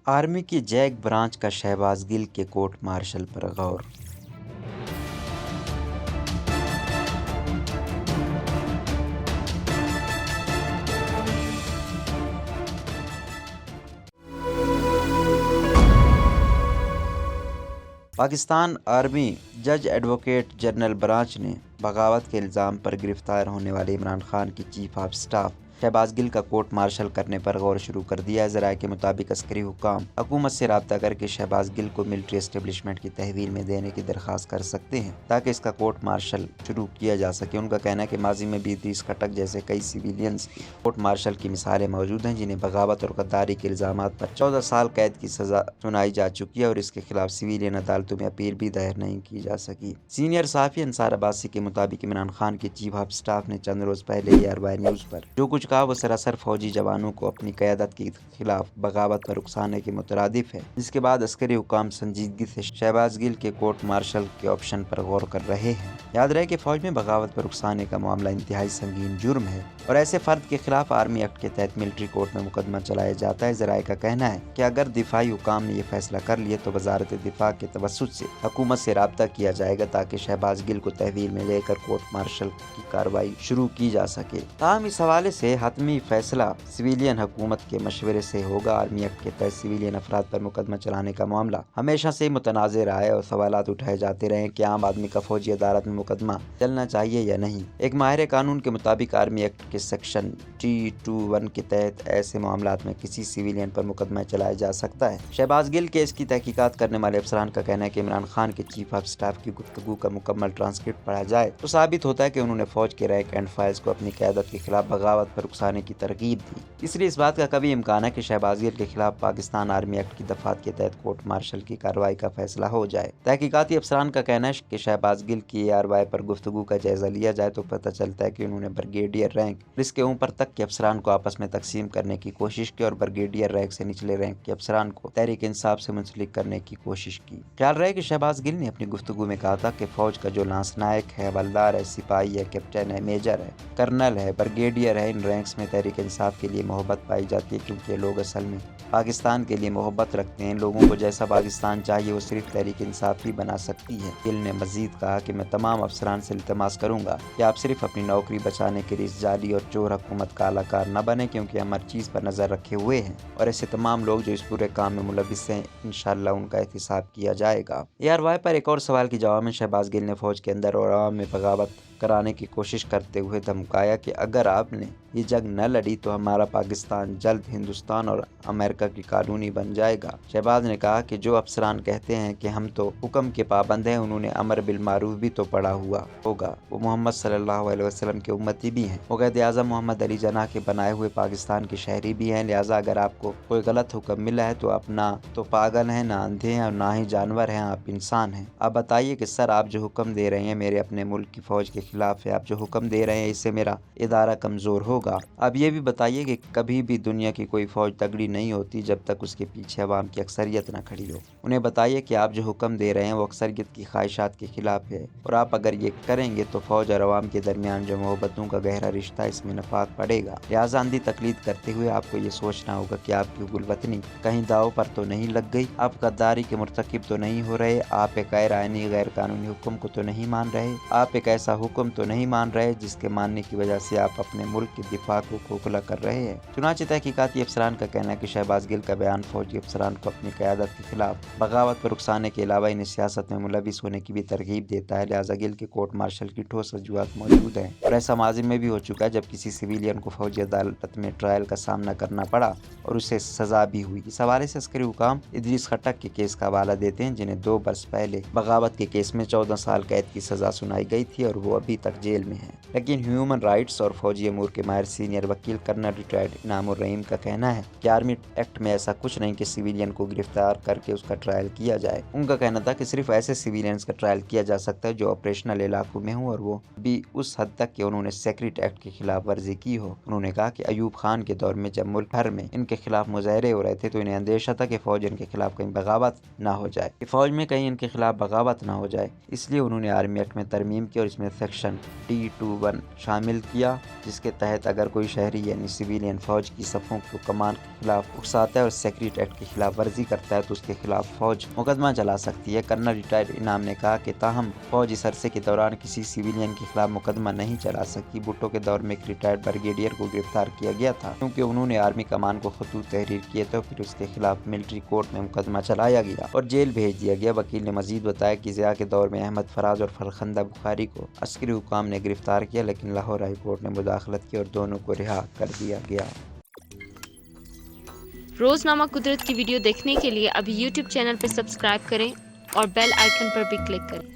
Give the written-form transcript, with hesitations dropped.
Army کی Jack branch کا شہباز گل کے کورٹ مارشل پر غور۔ پاکستان آرمی جج ایڈوکیٹ جنرل برانچ نے بغاوت کے الزام پر گرفتار ہونے والے عمران خان کی چیف آف سٹاف شہباز گل کا کورٹ مارشل کرنے پر غور شروع کر دیا ہے۔ ذرائع کے مطابق عسکری حکام حکومت سے رابطہ کر کے شہباز گل کو ملٹری اسٹیبلشمنٹ کی تحویل میں دینے کی درخواست کر سکتے ہیں تاکہ اس کا کورٹ مارشل شروع کیا جا سکے۔ ان کا کہنا ہے کہ ماضی میں بھی ادریس خٹک جیسے کئی سویلینز کی کورٹ مارشل کی مثالیں موجود ہیں جنہیں بغاوت اور غداری کے الزامات پر 14 سال قید کی سزا سنائی جا چکی ہے اور اس کے خلاف سویلین عدالتوں میں اپیل بھی دائر نہیں کی جا سکی۔ سینئر صحافی انصار عباسی کے مطابق عمران خان کی چیف آف سٹاف نے چند روز پہلے ARY نیوز پر جو کچھ کہا وہ سراسر فوجی جوانوں کو اپنی قیادت کے خلاف بغاوت پر اکسانے کے مترادف ہے، جس کے بعد عسکری حکام سنجیدگی سے شہباز گل کے کورٹ مارشل کے آپشن پر غور کر رہے ہیں۔ یاد رہے کہ فوج میں بغاوت پر اکسانے کا معاملہ انتہائی سنگین جرم ہے اور ایسے فرد کے خلاف آرمی ایکٹ کے تحت ملٹری کورٹ میں مقدمہ چلایا جاتا ہے۔ ذرائع کا کہنا ہے کہ اگر دفاعی حکام نے یہ فیصلہ کر لیا تو وزارت دفاع کے توسط سے حکومت سے رابطہ کیا جائے گا تاکہ شہباز گل کو تحویل میں لے کر کورٹ مارشل کی کارروائی شروع کی جا سکے۔ تاہم اس حوالے سے حتمی فیصلہ سویلین حکومت کے مشورے سے ہوگا۔ آرمی ایکٹ کے تحت سویلین افراد پر مقدمہ چلانے کا معاملہ ہمیشہ سے متنازع رہا ہے اور سوالات اٹھائے جاتے رہے ہیں کہ عام آدمی کا فوجی عدالت میں مقدمہ چلنا چاہیے یا نہیں۔ ایک ماہر قانون کے مطابق آرمی ایکٹ کے سیکشن T21 کے تحت ایسے معاملات میں کسی سویلین پر مقدمہ چلایا جا سکتا ہے۔ شہباز گل کیس کی تحقیقات کرنے والے افسران کا کہنا ہے کہ عمران خان کے چیف آف سٹاف کی گفتگو کا مکمل ٹرانسکرپٹ پڑھا جائے تو ثابت ہوتا ہے کہ انہوں نے فوج کے رینک اینڈ فائلز کو اپنی قیادت کے خلاف بغاوت پر اکسانے کی ترغیب دی۔ اس لیے اس بات کا کبھی امکان ہے کہ شہباز گل کے خلاف پاکستان آرمی ایکٹ کی دفعات کے تحت کورٹ مارشل کی کارروائی کا فیصلہ ہو جائے۔ تحقیقاتی افسران کا کہنا ہے کہ شہباز گل کی ARY پر گفتگو کا جائزہ لیا جائے تو پتہ چلتا ہے کہ انہوں نے بریگیڈیئر رینک اور اس کے اوپر تک کے افسران کو آپس میں تقسیم کرنے کی کوشش کی اور بریگیڈیئر رینک سے نچلے رینک کے افسران کو تحریک انصاف سے منسلک کرنے کی کوشش کی۔ خیال رہے کہ شہباز گل نے اپنی گفتگو میں کہا تھا کہ فوج کا جو لانس نائک ہے، حوالدار ہے، سپاہی ہے، کیپٹن ہے، میجر ہے، کرنل ہے، بریگیڈیئر ہے، ان رینکس میں تحریک انصاف کے لیے محبت پائی جاتی ہے کیونکہ یہ لوگ اصل میں پاکستان کے لیے محبت رکھتے ہیں۔ لوگوں کو جیسا پاکستان چاہیے وہ صرف تحریک انصاف ہی بنا سکتی ہے۔ گل نے مزید کہا کہ میں تمام افسران سے التماس کروں گا کہ آپ صرف اپنی نوکری بچانے کے لیے اس جعلی اور چور حکومت کا اعلی نہ بنے کیونکہ ہم ہر چیز پر نظر رکھے ہوئے ہیں اور ایسے تمام لوگ جو اس پورے کام میں ملوث ہیں انشاءاللہ ان کا احتساب کیا جائے گا۔ ARY پر ایک اور سوال کے جواب میں شہباز گل نے فوج کے اندر اور عوام میں بغاوت کرانے کی کوشش کرتے ہوئے دھمکایا کہ اگر آپ نے یہ جنگ نہ لڑی تو ہمارا پاکستان جلد ہندوستان اور امریکہ کی کالونی بن جائے گا۔ شہباز نے کہا کہ جو افسران کہتے ہیں کہ ہم تو حکم کے پابند ہیں انہوں نے امر بالمعروف بھی تو پڑھا ہوا ہوگا، وہ محمد صلی اللہ علیہ وسلم کے امتی بھی ہیں، وہ قائد اعظم محمد علی جناح کے بنائے ہوئے پاکستان کے شہری بھی ہیں، لہٰذا اگر آپ کو کوئی غلط حکم ملا ہے تو آپ نہ تو پاگل ہیں، نہ اندھے ہیں اور نہ ہی جانور ہیں، آپ انسان ہیں۔ آپ بتائیے کہ سر آپ جو حکم دے رہے ہیں میرے اپنے ملک کی فوج کے خلاف ہے، آپ جو حکم دے رہے ہیں اس سے میرا ادارہ کمزور ہوگا۔ آپ یہ بھی بتائیے کہ کبھی بھی دنیا کی کوئی فوج تگڑی نہیں ہوتی جب تک اس کے پیچھے عوام کی اکثریت نہ کھڑی ہو۔ انہیں بتائیے کہ آپ جو حکم دے رہے ہیں وہ اکثریت کی خواہشات کے خلاف ہے اور آپ اگر یہ کریں گے تو فوج اور عوام کے درمیان جو محبتوں کا گہرا رشتہ اس میں نفاق پڑے گا۔ لہٰذا اندھی تقلید کرتے ہوئے آپ کو یہ سوچنا ہوگا کہ آپ کی گل وطنی کہیں داؤ پر تو نہیں لگ گئی، آپ غداری کے مرتکب تو نہیں ہو رہے، آپ ایک غیر آئینی غیر قانونی حکم کو تو نہیں مان رہے، آپ ایک ایسا حکم تو نہیں مان رہے جس کے ماننے کی وجہ سے آپ اپنے ملک کے دفاع کو کھوکھلا کر رہے ہیں۔ چنانچہ تحقیقاتی افسران کا کہنا ہے کہ شہباز گل کا بیان فوجی افسران کو اپنی قیادت کے خلاف بغاوت پر اکسانے کے علاوہ انہیں سیاست میں ملوث ہونے کی بھی ترغیب دیتا ہے، لہٰذا گل کے کورٹ مارشل کی ٹھوس وجوہات موجود ہیں اور ایسا ماضی میں بھی ہو چکا ہے جب کسی سویلین کو فوجی عدالت میں ٹرائل کا سامنا کرنا پڑا اور اسے سزا بھی ہوئی۔ اس حوالے سے عسکری حکام ادریس خٹک کے کیس کا حوالہ دیتے ہیں جنہیں 2 برس پہلے بغاوت کے کیس میں 14 سال قید کی سزا سنائی گئی تھی اور وہ ابھی تک جیل میں ہیں۔ لیکن ہیومن رائٹس اور فوجی امور کے ماہر سینئر وکیل کرنل ریٹائرڈ انعام الرحیم کا کہنا ہے کہ آرمی ایکٹ میں ایسا کچھ نہیں کہ سویلین کو گرفتار کر کے اس کا ٹرائل کیا جائے۔ ان کا کہنا تھا کہ صرف ایسے سویلینز کا ٹرائل کیا جا سکتا ہے جو آپریشنل علاقوں میں ہوں اور وہ بھی اس حد تک کہ انہوں نے سیکرٹ ایکٹ کی خلاف ورزی کی ہو۔ انہوں نے کہا کہ ایوب خان کے دور میں جب ملک بھر میں ان کے خلاف مظاہرے ہو رہے تھے تو انہیں اندیشہ تھا کہ فوج ان کے خلاف کہیں بغاوت نہ ہو جائے، کہ فوج میں کہیں ان کے خلاف بغاوت نہ ہو جائے، اس لیے انہوں نے آرمی ایکٹ میں ترمیم کی اور اس میں سیکشن T21 شامل کیا جس کے تحت اگر کوئی شہری یعنی سویلین فوج کی صفوں کو کمان کے خلاف اکساتا ہے اور سیکریٹ ایکٹ کی خلاف ورزی کرتا ہے تو اس کے خلاف فوج مقدمہ چلا سکتی ہے۔ کرنل ریٹائرڈ انعام نے کہا کہ تاہم فوج اس عرصے کے دوران کسی سویلین کے خلاف مقدمہ نہیں چلا سکی۔ بھٹو کے دور میں ایک ریٹائرڈ بریگیڈیئر کو گرفتار کیا گیا تھا کیونکہ انہوں نے آرمی کمان کو خطوط تحریر کیے تھے، پھر اس کے خلاف ملٹری کورٹ میں مقدمہ چلایا گیا اور جیل بھیج دیا گیا۔ وکیل نے مزید بتایا کہ ضیاء کے دور میں احمد فراز اور فرخندہ بخاری کو عسکری حکام نے گرفتار کیا، لیکن لاہور ہائی کورٹ نے مداخلت کی اور دونوں کو رہا کر دیا گیا۔ روزنامہ قدرت کی ویڈیو دیکھنے کے لیے ابھی یوٹیوب چینل پر سبسکرائب کریں اور بیل آئیکن پر بھی کلک کریں۔